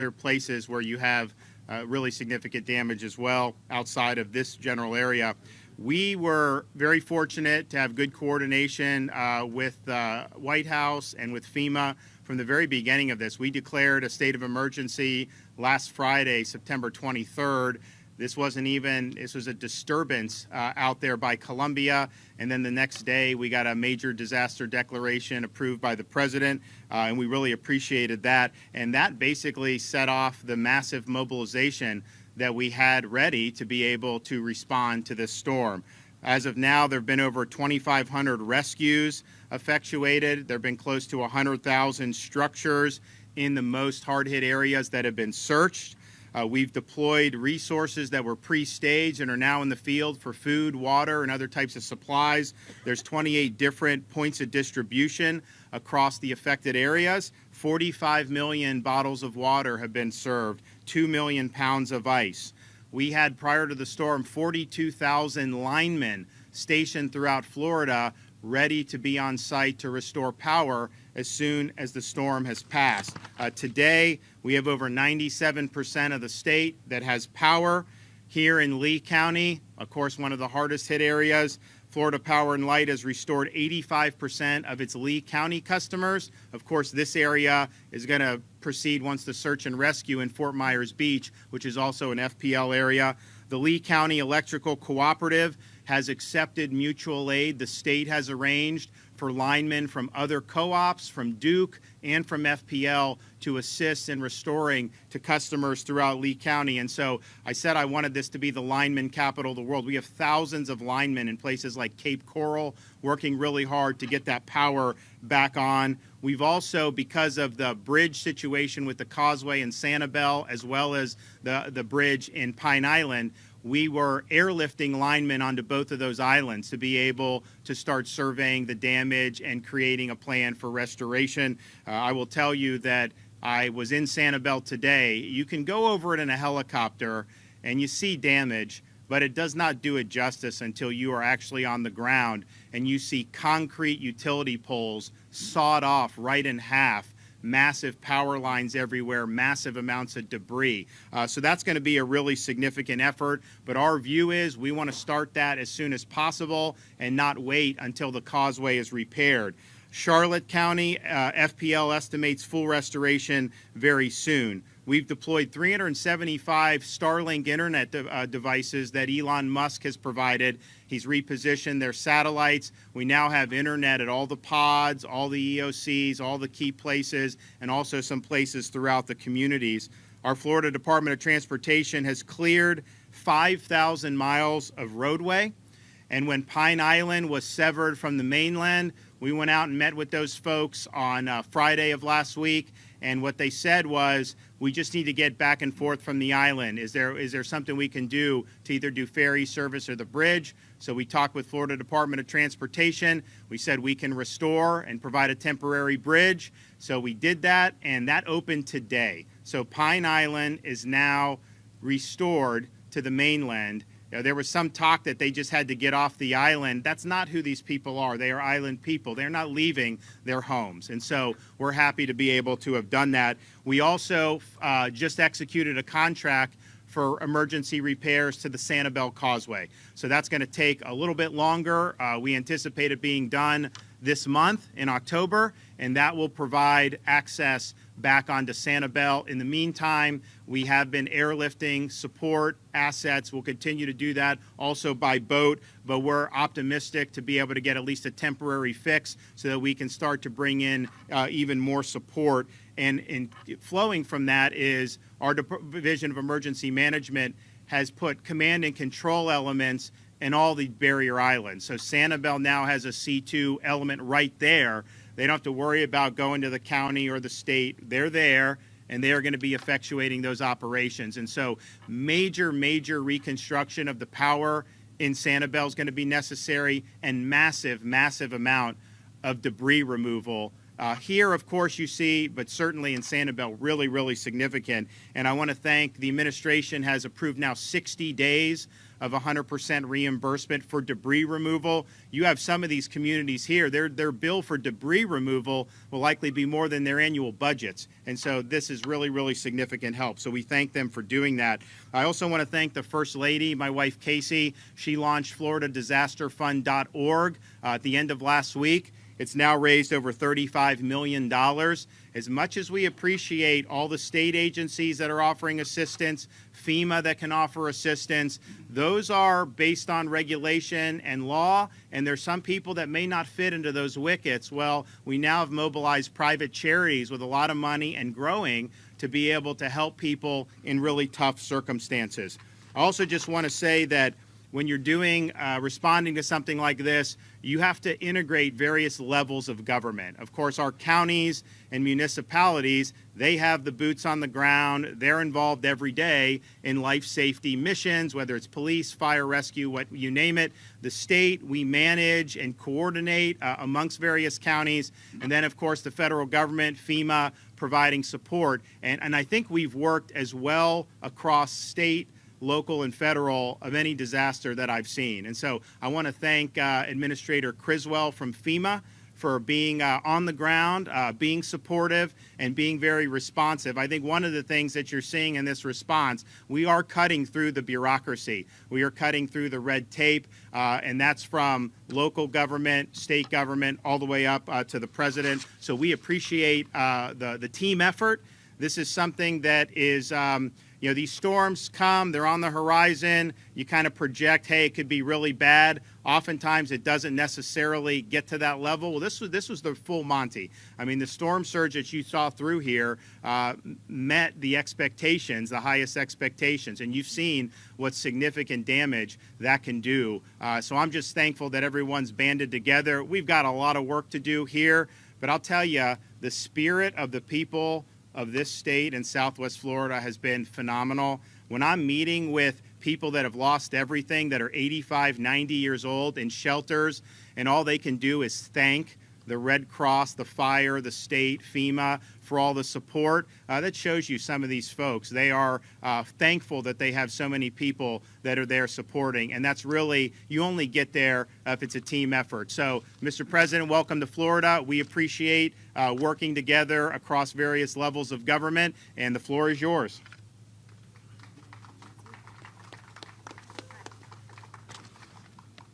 other places where you have really significant damage as well outside of this general area. We were very fortunate to have good coordination with the White House and with FEMA from the very beginning of this. We declared a state of emergency last Friday, September 23rd. This was a disturbance out there by Colombia. And then the next day, we got a major disaster declaration approved by the president, and we really appreciated that. And that basically set off the massive mobilization that we had ready to be able to respond to this storm. As of now, there have been over 2,500 rescues effectuated. There have been close to 100,000 structures in the most hard-hit areas that have been searched. We've deployed resources that were pre-staged and are now in the field for food, water, and other types of supplies. There's 28 different points of distribution across the affected areas. 45 million bottles of water have been served, 2 million pounds of ice. We had, prior to the storm, 42,000 linemen stationed throughout Florida ready to be on site to restore power as soon as the storm has passed. Today, we have over 97% of the state that has power. Here in Lee County, of course, one of the hardest hit areas, Florida Power and Light has restored 85% of its Lee County customers. Of course, this area is going to proceed once the search and rescue in Fort Myers Beach, which is also an FPL area. The Lee County Electrical Cooperative has accepted mutual aid the state has arranged for linemen from other co-ops, from Duke, and from FPL to assist in restoring to customers throughout Lee County. And so I said I wanted this to be the lineman capital of the world. We have thousands of linemen in places like Cape Coral working really hard to get that power back on. We've also, because of the bridge situation with the causeway in Sanibel, as well as the bridge in Pine Island, we were airlifting linemen onto both of those islands to be able to start surveying the damage and creating a plan for restoration. I will tell you that I was in Sanibel today. You can go over it in a helicopter and you see damage, but it does not do it justice until you are actually on the ground and you see concrete utility poles sawed off right in half, massive power lines everywhere, massive amounts of debris. So that's going to be a really significant effort. But our view is we want to start that as soon as possible and not wait until the causeway is repaired. Charlotte County, FPL estimates full restoration very soon. We've deployed 375 Starlink internet devices that Elon Musk has provided. He's repositioned their satellites. We now have internet at all the pods, all the EOCs, all the key places, and also some places throughout the communities. Our Florida Department of Transportation has cleared 5,000 miles of roadway. And when Pine Island was severed from the mainland, we went out and met with those folks on Friday of last week. And what they said was, we just need to get back and forth from the island. Is there something we can do to either do ferry service or the bridge? So we talked with Florida Department of Transportation. We said we can restore and provide a temporary bridge. So we did that, and that opened today. So Pine Island is now restored to the mainland. There was some talk that they just had to get off the island. That's not who these people are. They are island people. They're not leaving their homes. And so we're happy to be able to have done that. We also just executed a contract for emergency repairs to the Sanibel Causeway. So that's going to take a little bit longer. We anticipate it being done this month in October, and that will provide access back onto Sanibel. In the meantime, we have been airlifting support assets. We'll continue to do that also by boat, but we're optimistic to be able to get at least a temporary fix so that we can start to bring in even more support. And flowing from that is our Division of Emergency Management has put command and control elements in all the barrier islands. So Sanibel now has a C2 element right there. They don't have to worry about going to the county or the state. They're there, and they are going to be effectuating those operations. And so major reconstruction of the power in Sanibel is going to be necessary, and massive amount of debris removal Here, of course, you see, but certainly in Sanibel, really, really significant. And I want to thank the administration has approved now 60 days of 100% reimbursement for debris removal. You have some of these communities here, their bill for debris removal will likely be more than their annual budgets. And so this is really, really significant help. So we thank them for doing that. I also want to thank the First Lady, my wife Casey. She launched FloridaDisasterFund.org at the end of last week. It's now raised over $35 million. As much as we appreciate all the state agencies that are offering assistance, FEMA that can offer assistance, those are based on regulation and law, and there's some people that may not fit into those wickets. Well, we now have mobilized private charities with a lot of money and growing to be able to help people in really tough circumstances. I also just want to say that when you're doing responding to something like this, you have to integrate various levels of government. Of course, our counties and municipalities, they have the boots on the ground. They're involved every day in life safety missions, whether it's police, fire, rescue, what you name it. The state, we manage and coordinate amongst various counties. And then, of course, the federal government, FEMA, providing support. And I think we've worked as well across state, local, and federal of any disaster that I've seen. And so I want to thank Administrator Criswell from FEMA for being on the ground, being supportive, and being very responsive. I think one of the things that you're seeing in this response, we are cutting through the bureaucracy. We are cutting through the red tape, and that's from local government, state government, all the way up to the president. So we appreciate the team effort. This is something that is these storms come, they're on the horizon, you kind of project, hey, it could be really bad. Oftentimes it doesn't necessarily get to that level. Well, this was the full Monty. I mean, the storm surge that you saw through here met the expectations, the highest expectations, and you've seen what significant damage that can do. So I'm just thankful that everyone's banded together. We've got a lot of work to do here, but I'll tell you, the spirit of the people of this state and Southwest Florida has been phenomenal. When I'm meeting with people that have lost everything, that are 85, 90 years old in shelters, and all they can do is thank the Red Cross, the fire, the state, FEMA, for all the support, that shows you some of these folks. They are thankful that they have so many people that are there supporting, and that's really, you only get there if it's a team effort. So, Mr. President, welcome to Florida. We appreciate working together across various levels of government, and the floor is yours.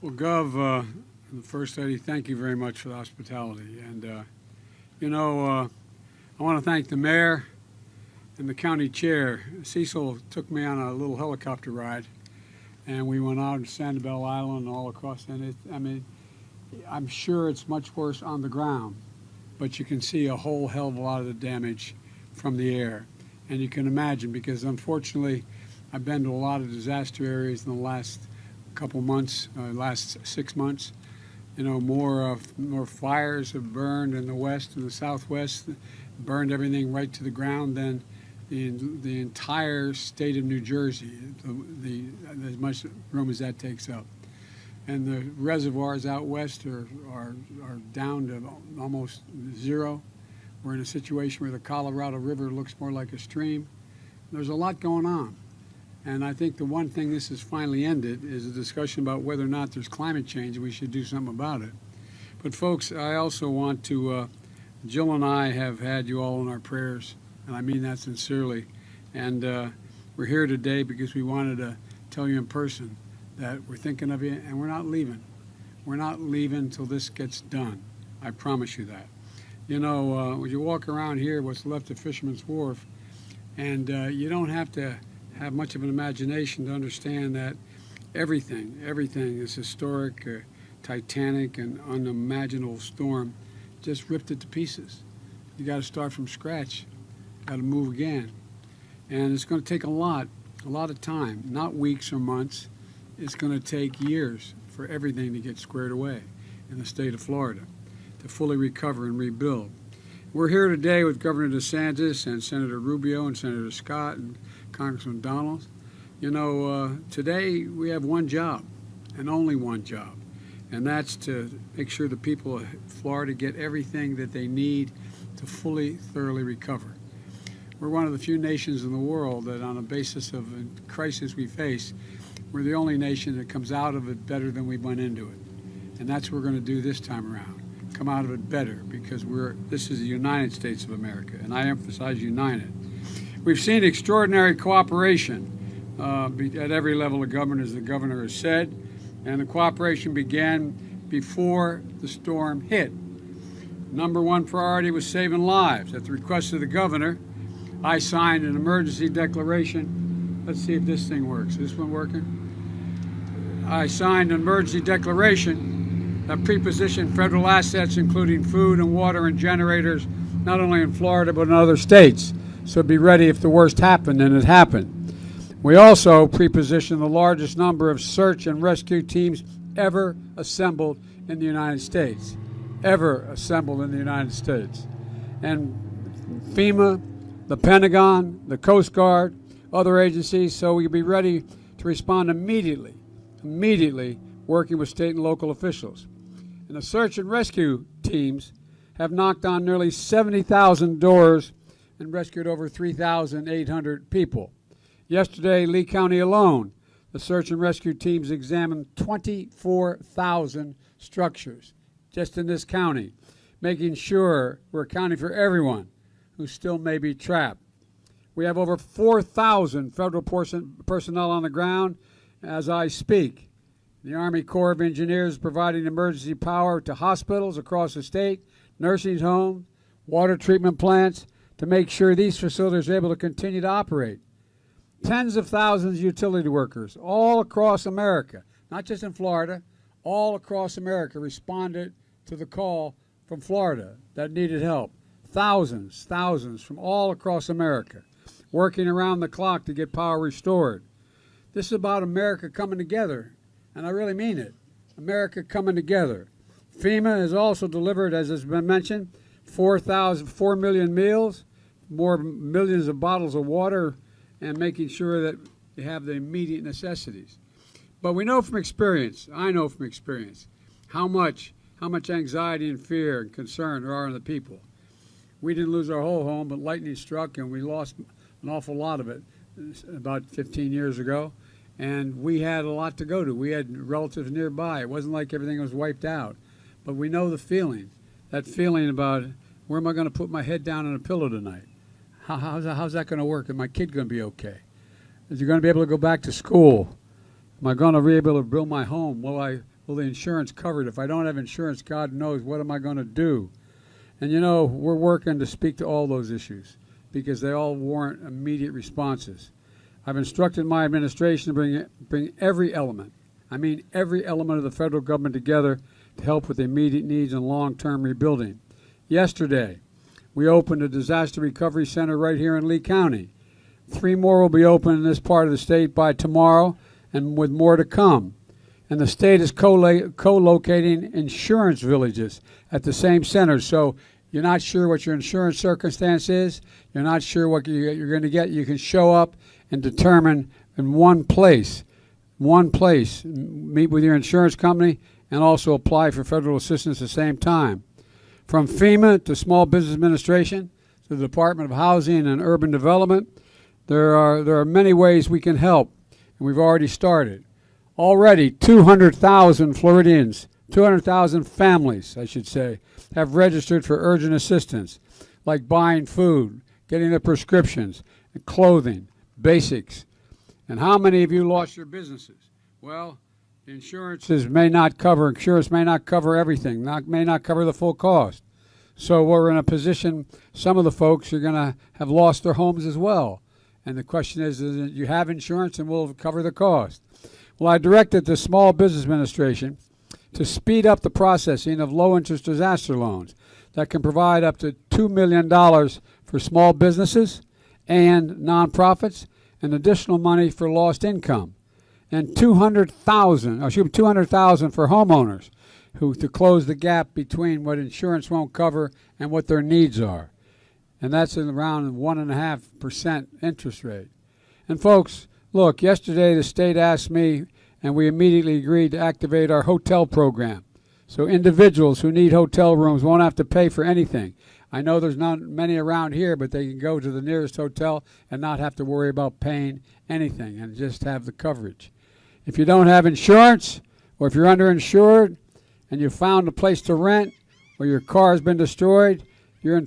Well, Gov, the First Lady, thank you very much for the hospitality. And, I want to thank the mayor and the county chair. Cecil took me on a little helicopter ride, and we went out to Sanibel Island and all across. And I'm sure it's much worse on the ground, but you can see a whole hell of a lot of the damage from the air. And you can imagine, because unfortunately, I've been to a lot of disaster areas in the last couple months, last 6 months. More fires have burned in the west and the southwest, burned everything right to the ground than the entire state of New Jersey, as much room as that takes up. And the reservoirs out west are down to almost zero. We're in a situation where the Colorado River looks more like a stream. There's a lot going on. And I think the one thing this has finally ended is a discussion about whether or not there's climate change and we should do something about it. But folks, I also want to, Jill and I have had you all in our prayers, and I mean that sincerely. And we're here today because we wanted to tell you in person that we're thinking of you and we're not leaving. We're not leaving until this gets done. I promise you that. When you walk around here, what's left of Fisherman's Wharf, and you don't have to have much of an imagination to understand that everything is historic, titanic, and unimaginable storm just ripped it to pieces. You got to start from scratch, got to move again. And it's going to take a lot of time, not weeks or months. It's going to take years for everything to get squared away in the state of Florida, to fully recover and rebuild. We're here today with Governor DeSantis and Senator Rubio and Senator Scott and Congressman Donald. Today we have one job, and only one job, and that's to make sure the people of Florida get everything that they need to fully, thoroughly recover. We're one of the few nations in the world that, on the basis of a crisis we face, we're the only nation that comes out of it better than we went into it. And that's what we're going to do this time around. Come out of it better, because this is the United States of America, and I emphasize united. We've seen extraordinary cooperation at every level of government, as the governor has said, and the cooperation began before the storm hit. Number one priority was saving lives. At the request of the governor, I signed an emergency declaration. Let's see if this thing works. Is this one working? I signed an emergency declaration that prepositioned federal assets, including food and water and generators, not only in Florida but in other states, so be ready if the worst happened, and it happened. We also prepositioned the largest number of search and rescue teams ever assembled in the United States. Ever assembled in the United States. And FEMA, the Pentagon, the Coast Guard, other agencies, so we can be ready to respond immediately, working with state and local officials. And the search and rescue teams have knocked on nearly 70,000 doors and rescued over 3,800 people. Yesterday, Lee County alone, the search and rescue teams examined 24,000 structures just in this county, making sure we're accounting for everyone who still may be trapped. We have over 4,000 federal personnel on the ground as I speak. The Army Corps of Engineers is providing emergency power to hospitals across the state, nursing homes, water treatment plants, to make sure these facilities are able to continue to operate. Tens of thousands of utility workers all across America, not just in Florida, all across America responded to the call from Florida that needed help. Thousands from all across America, working around the clock to get power restored. This is about America coming together, and I really mean it. America coming together. FEMA has also delivered, as has been mentioned, 4 million meals, more millions of bottles of water, and making sure that you have the immediate necessities. But we know from experience, I know from experience, how much anxiety and fear and concern there are in the people. We didn't lose our whole home, but lightning struck, and we lost an awful lot of it about 15 years ago. And we had a lot to go to. We had relatives nearby. It wasn't like everything was wiped out. But we know the feeling, that feeling about, where am I going to put my head down on a pillow tonight? How's that going to work? Is my kid going to be okay? Is he going to be able to go back to school? Am I going to be able to build my home? Will the insurance cover it? If I don't have insurance, God knows, what am I going to do? And you know, we're working to speak to all those issues because they all warrant immediate responses. I've instructed my administration to bring every element, I mean every element of the federal government together to help with immediate needs and long-term rebuilding. Yesterday, we opened a disaster recovery center right here in Lee County. 3 more will be open in this part of the state by tomorrow, and with more to come. And the state is co-locating insurance villages at the same center. So you're not sure what your insurance circumstance is, you're not sure what you're going to get, you can show up and determine in one place, meet with your insurance company, and also apply for federal assistance at the same time. From FEMA to Small Business Administration to the Department of Housing and Urban Development, there are many ways we can help, and we've already started. Already 200,000 Floridians, 200,000 families, I should say, have registered for urgent assistance, like buying food, getting their prescriptions, and clothing, basics. And how many of you lost your businesses? Well, insurance may not cover everything, may not cover the full cost. So we're in a position, some of the folks are going to have lost their homes as well. And the question is you have insurance and we'll cover the cost. Well, I directed the Small Business Administration to speed up the processing of low-interest disaster loans that can provide up to $2 million for small businesses and nonprofits, and additional money for lost income, and 200,000 for homeowners to close the gap between what insurance won't cover and what their needs are. And that's in around 1.5% interest rate. And folks, look, yesterday the state asked me, and we immediately agreed to activate our hotel program. So individuals who need hotel rooms won't have to pay for anything. I know there's not many around here, but they can go to the nearest hotel and not have to worry about paying anything and just have the coverage. If you don't have insurance, or if you're underinsured and you found a place to rent, or your car has been destroyed, you're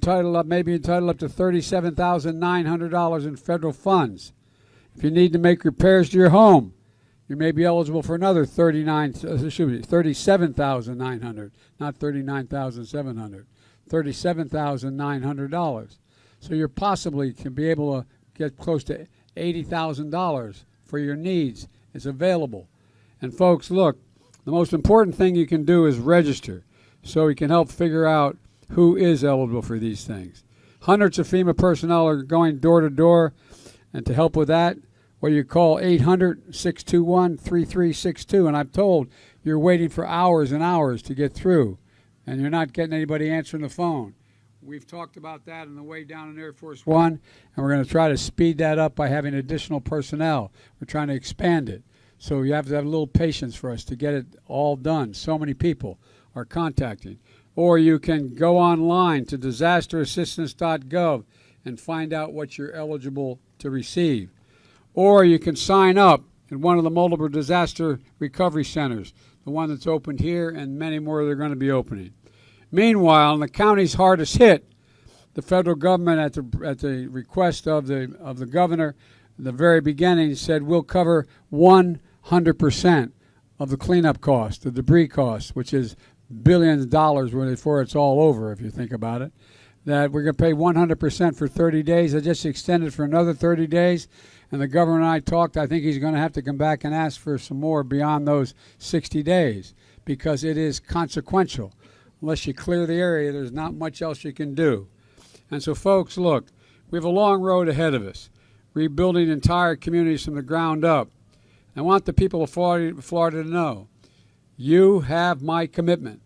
maybe entitled up to $37,900 in federal funds. If you need to make repairs to your home, you may be eligible for another $37,900, not $39,700, $37,900. So you possibly can be able to get close to $80,000 for your needs. It's available. And folks, look, the most important thing you can do is register so we can help figure out who is eligible for these things. Hundreds of FEMA personnel are going door to door, and to help with that, well, you call 800-621-3362, and I'm told you're waiting for hours and hours to get through, and you're not getting anybody answering the phone. We've talked about that on the way down in Air Force One, and we're going to try to speed that up by having additional personnel. We're trying to expand it. So you have to have a little patience for us to get it all done. So many people are contacting. Or you can go online to disasterassistance.gov and find out what you're eligible to receive. Or you can sign up in one of the multiple disaster recovery centers, the one that's opened here and many more that are going to be opening. Meanwhile, in the counties hardest hit, the federal government, at the request of the governor, in the very beginning, said we'll cover 100% of the cleanup cost, the debris cost, which is billions of dollars before it's all over, if you think about it. That we're going to pay 100% for 30 days. I just extended for another 30 days, and the governor and I talked. I think he's going to have to come back and ask for some more beyond those 60 days because it is consequential. Unless you clear the area, there's not much else you can do. And so, folks, look, we have a long road ahead of us, rebuilding entire communities from the ground up. I want the people of Florida to know you have my commitment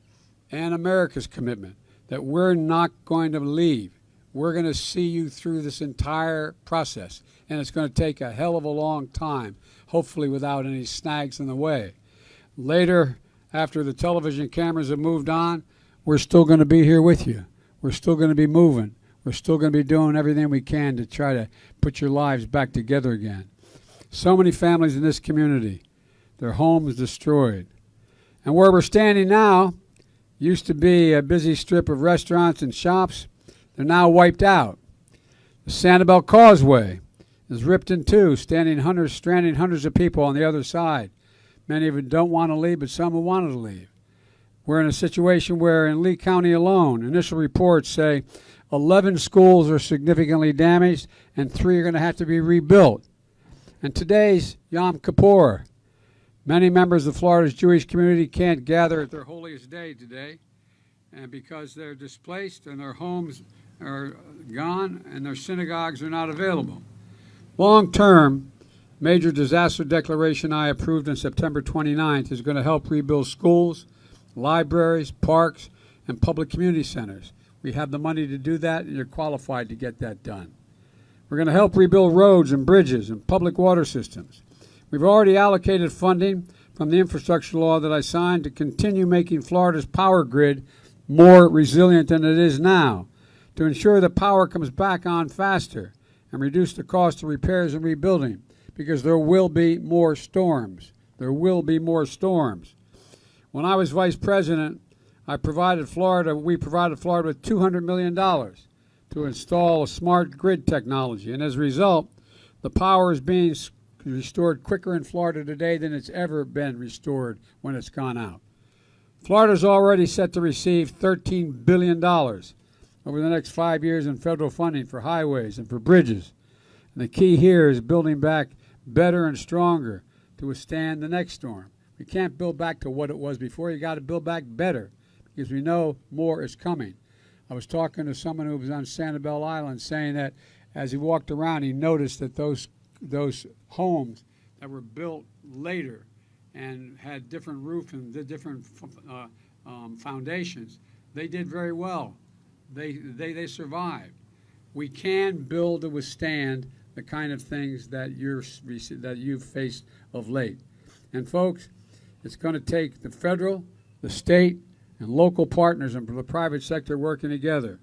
and America's commitment that we're not going to leave. We're going to see you through this entire process, and it's going to take a hell of a long time, hopefully without any snags in the way. Later, after the television cameras have moved on, we're still going to be here with you. We're still going to be moving. We're still going to be doing everything we can to try to put your lives back together again. So many families in this community, their homes destroyed. And where we're standing now used to be a busy strip of restaurants and shops. They're now wiped out. The Sanibel Causeway is ripped in two, stranding hundreds of people on the other side. Many of them don't want to leave, but some have wanted to leave. We're in a situation where in Lee County alone, initial reports say 11 schools are significantly damaged and 3 are going to have to be rebuilt. And today's Yom Kippur. Many members of Florida's Jewish community can't gather at their holiest day today, and because they're displaced and their homes are gone and their synagogues are not available. Long term, major disaster declaration I approved on September 29th is going to help rebuild schools, libraries, parks, and public community centers. We have the money to do that, and you're qualified to get that done. We're going to help rebuild roads and bridges and public water systems. We've already allocated funding from the infrastructure law that I signed to continue making Florida's power grid more resilient than it is now, to ensure that power comes back on faster and reduce the cost of repairs and rebuilding, because there will be more storms. There will be more storms. When I was vice president, we provided Florida with $200 million to install a smart grid technology, and as a result, the power is being restored quicker in Florida today than it's ever been restored when it's gone out. Florida's already set to receive $13 billion over the next 5 years in federal funding for highways and for bridges. And the key here is building back better and stronger to withstand the next storm. We can't build back to what it was before. You got to build back better because we know more is coming. I was talking to someone who was on Sanibel Island saying that as he walked around, he noticed that those homes that were built later and had different roof and different foundations, they did very well. They survived. We can build to withstand the kind of things that you've faced of late. And folks, it's going to take the federal, the state, and local partners and the private sector working together.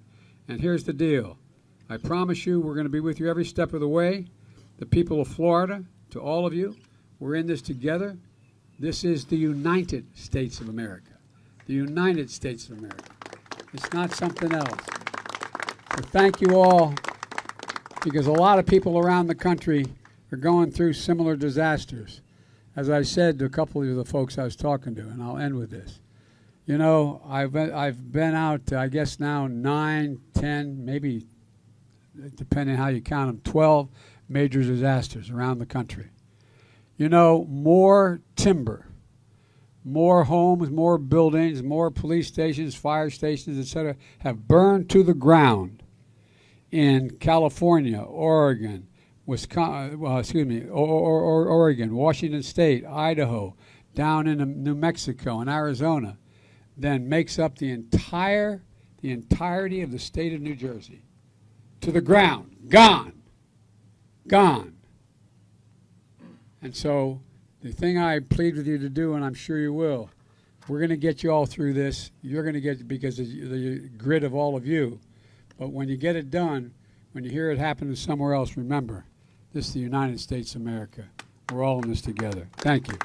And here's the deal. I promise you we're going to be with you every step of the way. The people of Florida, to all of you, we're in this together. This is the United States of America. The United States of America. It's not something else. So thank you all, because a lot of people around the country are going through similar disasters. As I said to a couple of the folks I was talking to, and I'll end with this. You know, I've been out, I guess now 9, 10, maybe, depending how you count them, 12 major disasters around the country. You know, more timber, more homes, more buildings, more police stations, fire stations, etc., have burned to the ground in California, Oregon, Wisconsin, Oregon, Washington State, Idaho, down in New Mexico and Arizona, than makes up the entirety of the state of New Jersey. To the ground, gone, gone. And so the thing I plead with you to do, and I'm sure you will, we're going to get you all through this. You're going to get it because of the grit of all of you. But when you get it done, when you hear it happen somewhere else, remember, this is the United States of America. We're all in this together. Thank you.